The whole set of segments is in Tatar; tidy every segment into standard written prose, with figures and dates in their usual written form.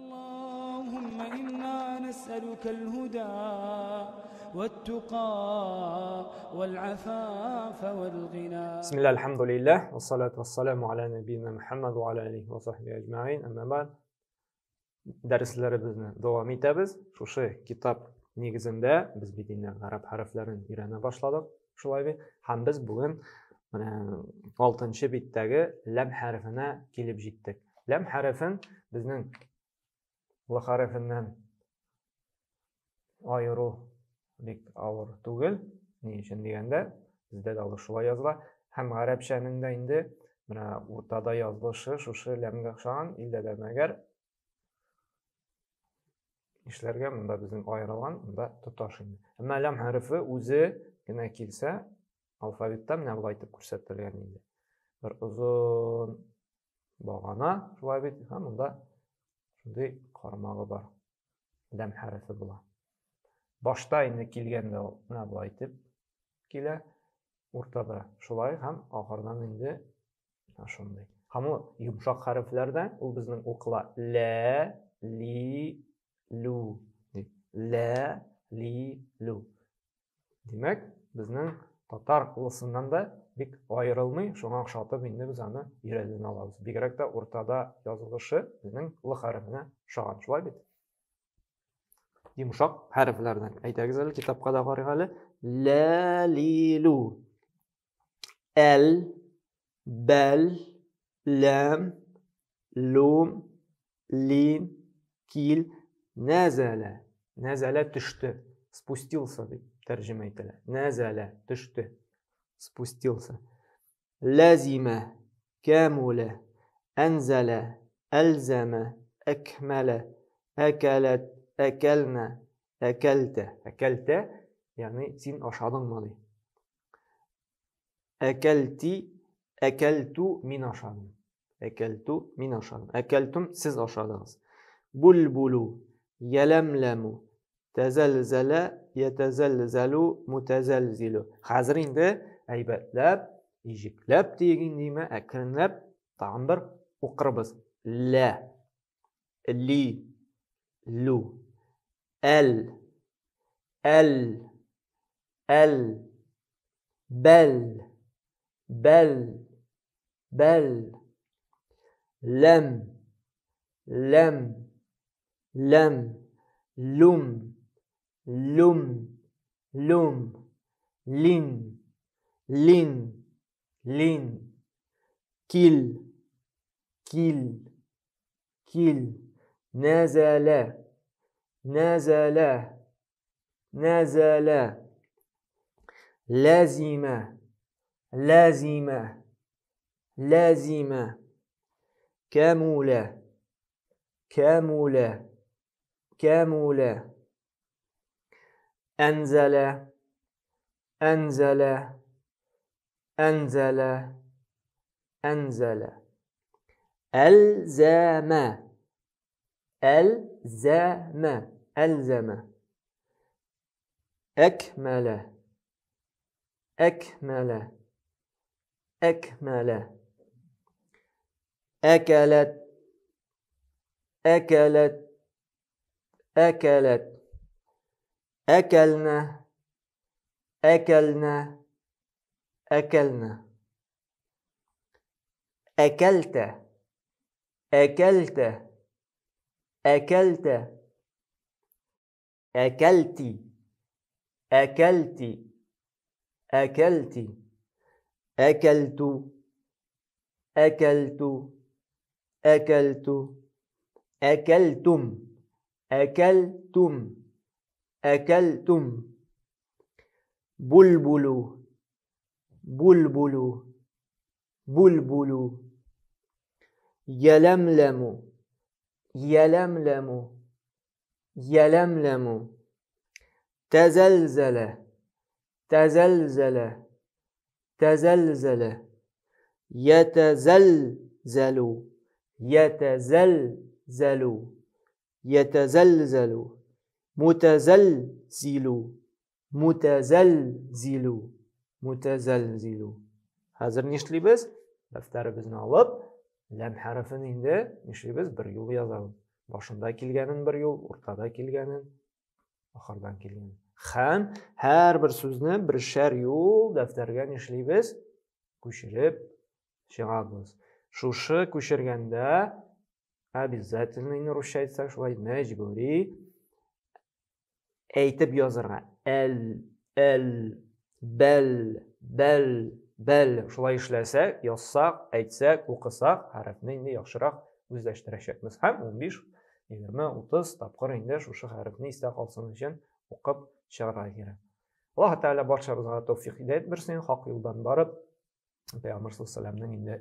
اللهم إنا نسألك الهدى والتقى والعفاف والغنى. بسم الله الحمد لله والصلاة والسلام على نبينا محمد وعلى آله وصحبه أجمعين. أما بعد, дәресlerimizni davom etamiz. Шушы китап негізінде біз беденнен араб харфларын үйрене башладық. Шулай һәм біз бүгін 6-нчы биттәге лам харфына килеп җиттек. Лам харфын безнең л харфыннан айыру бик авыр түгел. Ни өчен дигәндә, бездә дә шулай языла. Һәм гарәпчәнең дә инде менә уртада язылышы шушы ләмгә охшаган, илдә дә мәгәр эшләргә монда безнең айырылган, монда тоташ инде. Әмма лам харфы үзе генә килсә, алфавитта менә булай итеп күрсәтелгән инде. Бер узын багана, шулай бит, һәм монда шундый кармагы бар. Лам харфы була. Башта инде килгәндә менә булай итеп килә, уртада шулай һәм ахырдан инде шундый. Һәм ул йомшак харфләрдән ул безнең укыла ла, ли, лу. Ла, ли, лу. Димәк, безнең татар улысыннан да бик айырылмый, шуңа охшатып инде без аны өйрәнеп алабыз. Бигрәк тә уртада язылышы безнең л харфына охшаган, шулай бит. Йомшак харфләрдән әйтәгез әле, китапка да карыйк әле. Ла, ли, лу. Әл, бәл, лам, лум, лин, кил, назала. Назала төште, спустился дип тәрҗемә ителә. Назала төште, спустился. Лазима, камула, анзала, алзама, акмала, акалат, акална, акалта. Акалта, ягъни син ашадыңмы ди. Акалти, акалту, мин ашадым. Акалту, мин ашадым. Акалтум, сез ашадыгыз. Булбулу, яламламу, тәзәлзәлә, ятәзәлзәлу, мутәзәлзилу. Хәзер инде әйбәтләп, иҗекләп дигән диме, әкренләп тагын бер укырбыз. Ла, ли, лу, әл, әл, әл, бәл, бәл, бәл, лам, лам, лам, лум, лум, лум, лин, лин, лин, кил, кил, кил, назала, назала, назала, лазима, лазима, лазима, камула, كامولا كامولا أنزل أنزل أنزل أنزل ألزم ألزم ألزم أكمل أكمل أكمل أكلت أكلت أكلت أكلنا أكلنا أكلنا أكلت أكلت أكلت أكلتي أكلتي أكلتي أكلت أكلت أكلت أكلتم أكلتم أكلتم بلبلو بلبلو بلبلو يلملم يلملم يلملم تزلزل تزلزل تزلزل يتزلزل يتزلزل يتزلزل متزلزل متزلزل متزلزل. Hozir nishlaymiz? Daftarimizni olib, lam harfini endi nishlaymiz, bir yo'l yozamiz. Башында килгәнен бер юл, уртада килгәнен, ахырдан килгәнен. Һәм һәрбер сүзне бершәр юл дәфтәргә нишлибез? Күчереп чыгабыз. Шушы күчергәндә обязательно русча әйтсәк шулай мәҗбүри әйтеп язырга. Әл, бәл шулай эшләсәк, язсак, әйтсәк, укысак, хәрефне инде яхшырак үзләштерәчәкбез. Һәм 15, 20, 30 тапкыр инде шушы хәрефне истә калсын өчен укып чыгарга кирәк. Аллаһ Тәгалә барчабызга тәүфыйк һидаят бирсен, хак юлдан барып, Пәйгамбәр саллаллаһу инде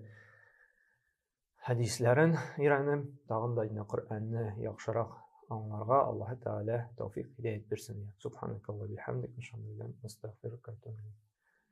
хәдисләрен өйрәнеп, тагын да инде Коръәнне яхшырак аңларга Аллаһ Тәгалә тәүфыйк һидаят бирсен. Субханакалла бихамдик, нәстәгъфирука ва натубу илейк.